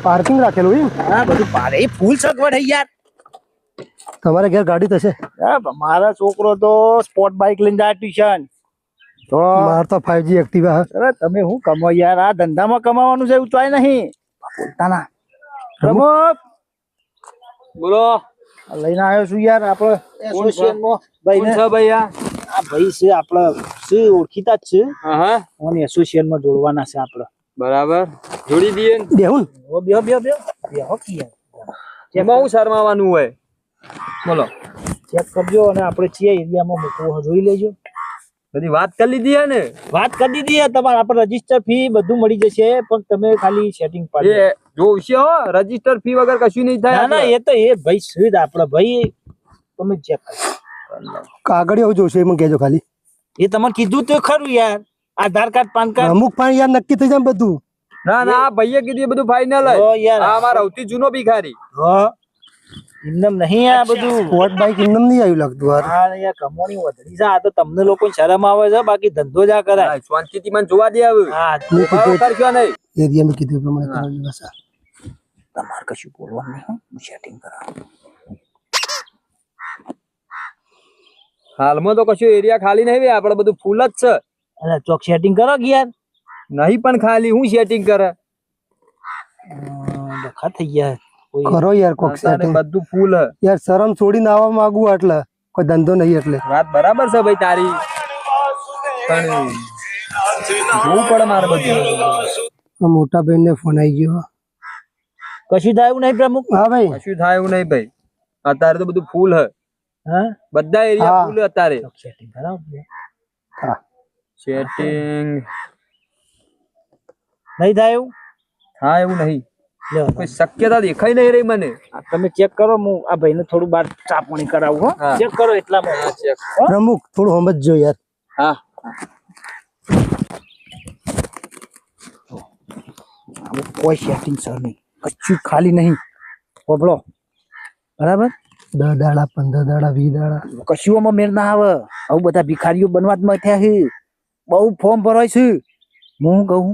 Parking રાખેલું એમ? હા બધું પારે ફૂલ સગવડ હે યાર. તમારે ઘેર ગાડી થશે? મારા છોકરો તો સ્પોર્ટ બાઇક લઈને જાય ટ્યુશન. તો માર તો 5G એક્ટિવા. અરે તમે શું કમો યાર, આ ધંધામાં કમાવાનું છે એવું ચાય નહીં પોતાના. પ્રમુખ બોલો. લઈને આવ્યો છું યાર આપણે એસોસિએશનમાં ભાઈ ને. ભાઈ આ ભાઈ છે આપણે છે ઓળખીતા જ છે. હા અને એસોસિએશનમાં જોડવાના છે આપણે. બરાબર જોડી દઈએ ને. બેહુન બેહો બેહો બેહો બેહો કી એમાં હું શરમાવાનું હોય? બોલો. ચેક કરજો અને આપણે ચે એરિયામાં મૂકવો જોઈ લેજો. બધી વાત કરી લીધી હે ને? વાત કરી દીધી તમારે. આપણે રજીસ્ટર ફી બધું મળી જશે, પણ તમે ખાલી સેટિંગ પાડી એ જોશે હો, રજીસ્ટર ફી વગર કશું નહીં થાય. ના એ તો એ ભાઈ સુવિધ આપણે ભાઈ તમે ચેક કરો. કાગળ એવું જોશે એમાં કહેજો ખાલી. એ તમારે કીધું તો ખરું યાર, આધાર કાર્ડ પાન કાર્ડ અમુક પણ યાર નક્કી થઈ જાય બધું. ના ના ભાઈએ કીધું એ બધું ફાઇનલ હે. યાર આ અમારો સૌથી જૂનો ભિખારી. હા એમનેમ નહીં આ બધું. સ્પોર્ટ બાઇક એમને નહીં આવ્યું લાગતું યાર. હા યાર કમોણી વધડી છે. આ તો તમને લોકો શરમ આવે છે, બાકી ધંધો જ આ કરાય. શાંતિથી મને જોવા દે આવે. હા કરશો નહીં. એરિયા મેં કીધું પ્રમાણે કરાવી બસ. તમારે કશું બોલવાનું નહીં, હું સેટિંગ કરાવું. હાલમાં તો કશું એરિયા ખાલી નહીં, આપણે બધું ફૂલ જ છે. અરે ચોક સેટિંગ કરો કે યાર. નહીં પણ ખાલી હું સેટિંગ કરે. ડખા થઈ ગયા. કરો યાર કોક સેટિંગ. બધું ફૂલ હે યાર શરમ છોડીને આવવા માંગુ એટલે કોઈ ધંધો નહીં એટલે. વાત બરાબર છે ભાઈ તારી, પણ જોવું પડે મારે બધું. મોટા બેન ને ફોન આવી ગયો. કશું થાય એવું નહીં પ્રમુખ. હા ભાઈ કશું થાય એવું નહીં ભાઈ. અત્યારે તો બધું ફૂલ હે. હા બધા એરિયા ફૂલ અત્યારે. સેટિંગ કરાવો. હા સેટિંગ નહીં થાય એવું. હા એવું નહીં. લ્યો કોઈ શક્યતા દેખાઈ નહીં રહી મને. તમે ચેક કરો, હું આ ભાઈને થોડું બાર ચાપણી કરાવું. હો હા. ચેક કરો એટલામાં. પ્રમુખ થોડું સમજજો યાર. હા કોઈ સેટિંગ સર નહીં, કશું ખાલી નહીં. બોલો બરાબર. 10 દાડા 15 દાડા 20 દાડા કશું આમાં મેળ ના આવે. આવું બધા ભિખારીઓ બનવા જ થયા છે. બહુ ફોર્મ ભરાય છે. હું કહું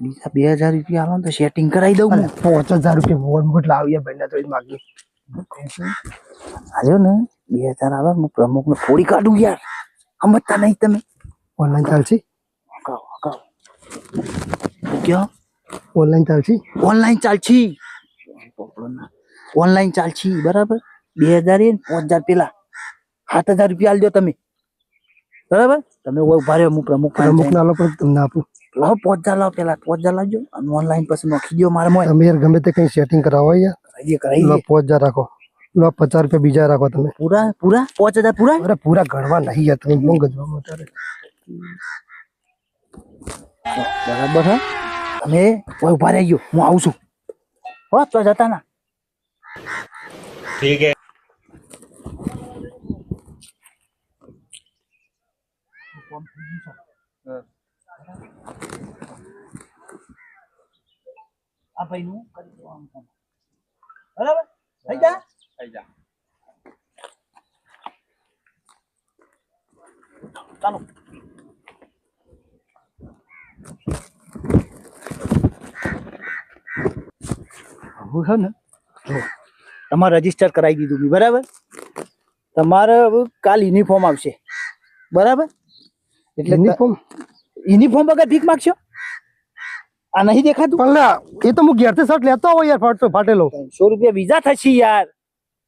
બીજા 2000 રૂપિયા આલો તો સેટિંગ કરાવી દઉં. 5000 રૂપિયા વોટ મોટ લાવીએ ભાઈ ના થોડી માગી. આવ્યો ને 2000 આવે, હું પ્રમુખ ને ફોડી કાઢું યાર. સમજતા નહીં તમે. ઓનલાઈન ચાલશે? ક્યાં ઓનલાઈન ચાલશે? ઓનલાઈન ચાલશી. ઓનલાઈન ચાલશી બરાબર. 2000 એ 5000 પેલા 7000 રૂપિયા આલજો તમે. બરાબર તમે ઉભા રહ્યો, હું પ્રમુખ ના લો પણ તમને આપું. લાવો 5000 લાવો, પેલા 5000 લાવજો અને ઓનલાઈન પછી નોખી દો મારે મોય. તમે યાર ગમે તે કઈ સેટિંગ કરાવો યાર. કરાવી દે. 5000 રાખો. લો 50 રૂપિયા બીજા રાખો તમે. પૂરા 5000 પૂરા. અરે પૂરા ગણવા નહીં યાર, તમે બહુ ગજવા અત્યારે. બરાબર હે. તમે ઉભા રહેજો, હું આવું છું. હો તો જતા ના. ઠીક હે. આ ભાઈ નું કરી દો આમ કામ. બરાબર થઈ જા. ચાલો હું છે ને તમારે રજીસ્ટર કરાવી દીધું મેં. બરાબર. તમારે કાલ યુનિફોર્મ આવશે. બરાબર. એટલે યુનિફોર્મ વગર ભીખ માગશો? આ નહીં દેખાતું? પણ એ તો હું ઘેરથી શર્ટ લેતો આવો યાર, ફાટેલો. 100 રૂપિયા વિઝા થશે યાર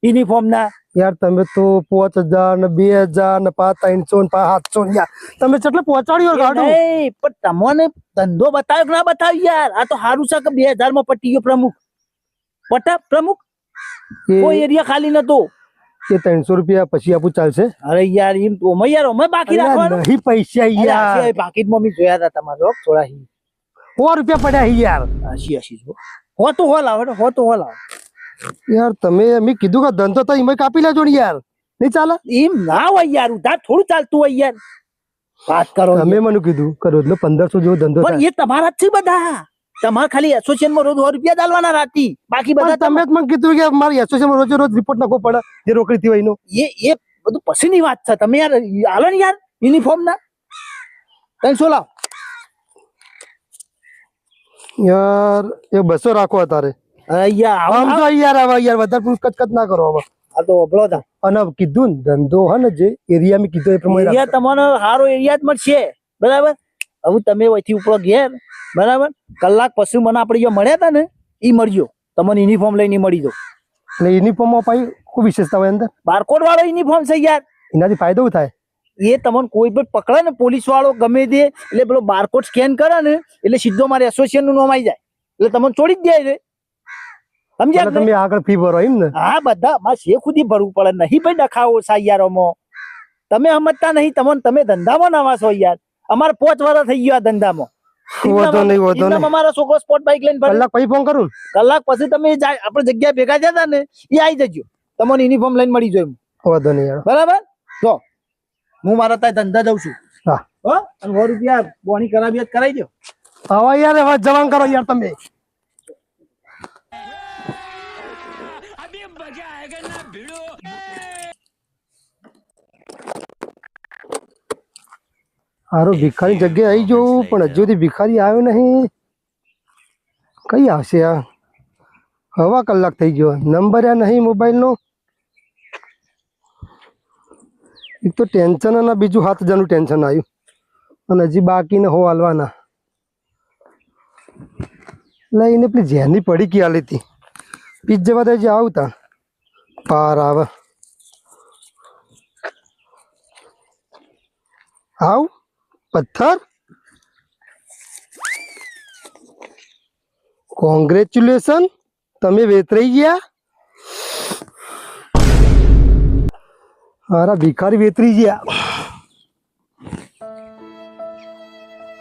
યુનિફોર્મ ના. યાર તમે તો 5000 ને 2000 ને 300 ને 700 યાર તમે કેટલે પહોંચાડ્યો ગાડું? નહીં પણ તમને ધંધો બતાવ્યો કે ના બતાવ્યો યાર? આ તો સારું છે કે 2000 માં પટી ગયો પ્રમુખ. પટા પ્રમુખ કોઈ એરિયા ખાલી નતો. એ 300 રૂપિયા પછી આપું ચાલશે? અરે યાર એમ તો અમે બાકી રાખવાનું નહીં પૈસા યાર. પાકીટમાં મેં જોયા હતા તમારો થોડા 100 રૂપિયા પડ્યા યાર. 80 હો તો હો લાવો યાર તમે મેં કીધું કે ધંધો તો એમાં કાપી લેજો ને યાર. નહીં ચાલે એમ ના હોય યાર. ઉધાર થોડું ચાલતું હોય યાર. વાત કરો. તમે મને કીધું કે રોજ 1500 જેવો ધંધો પણ એ તમારા જ છે બધા. તમારે ખાલી એસોસિએશન માં રોજ 100 રૂપિયા ચાલવાના રાતી. બાકી બધા તમે જ મને કીધું કે મારી એસોસિએશન માં રોજ રિપોર્ટ નાખવો પડે જે રોકડી થી હોય એનો. એ બધું પછીની વાત છે. તમે યાર હાલો ને યાર યુનિફોર્મ ના 300 લાવ. યાર એ 200 રાખો તારે અહીંયા આવો આમ તો યાર હવે યાર વધારે પૂછ કચકચ ના કરો હવે આ તો ઓભળો તા અને કીધું ને ધંધો હે ને જે એરિયામાં કીધું એ પ્રમાણે એરિયા તમને સારો એરિયા જ મળશે બરાબર હવે તમે અહીંથી ઉપર ઘેર બરાબર કલાક પછી મને આપણે જે મળ્યા હતા ને એ મળજો તમને યુનિફોર્મ લઈને મળી દો એટલે યુનિફોર્મમાં પાછી કોઈ વિશેષતા હોય અંદર બારકોડ વાળો યુનિફોર્મ છે યાર એનાથી ફાયદો શું થાય એ તમને કોઈ પણ પકડે ને પોલીસ વાળો ગમે તે એટલે પેલો બારકોડ સ્કેન કરે ને એટલે સીધો મારે એસોસિએશન નું નામ આવી જાય એટલે તમને છોડી જ જાય રે સમજ્યા એટલે તમે આગળ ફી ભરો એમ ને હા બધા માં છે ખુદી ભરવું પડે નહીં ભાઈ ડખાવો સાયારોમાં તમે સમજતા નહીં તમને તમે ધંધામાં નવા છો યાર અમારે 5 વર્ષ થઈ ગયો આ ધંધામાં વધો નહીં વધો નહીં અમારો છોકરો સ્પોર્ટ બાઇક લઈને ફરે. કલાક પછી ફોન કરું ને? કલાક પછી તમે આપણે જગ્યા ભેગા જતા ને એ આવી જજો તમને યુનિફોર્મ લઈને મળી જાય વધો નહીં યાર બરાબર જો હું મારા ત્યાં ધંધા જઉં છું હા હો અને 100 રૂપિયા બોણી કરાવી દો હવે યાર હવે જવાન કરો યાર તમે હારો ભિખારી જગ્યાએ આવી જવું પણ હજુ સુધી ભિખારી આવ્યો નહીં કઈ આવશે આ હવા કલાક થઈ ગયો નંબર યા નહીં મોબાઈલનો એક તો ટેન્શન અને બીજું 7000 નું ટેન્શન આવ્યું અને હજી બાકીને હો હાલવાના લઈને પેલી જેની પડી કે આલી હતી પીજ જવા દે જે આવતા પાર આવે આવ પથ્થર કોંગ્રેચ્યુલેશન તમે વેતરાઈ ગયા હારા ભિખારી વેતરી ગયા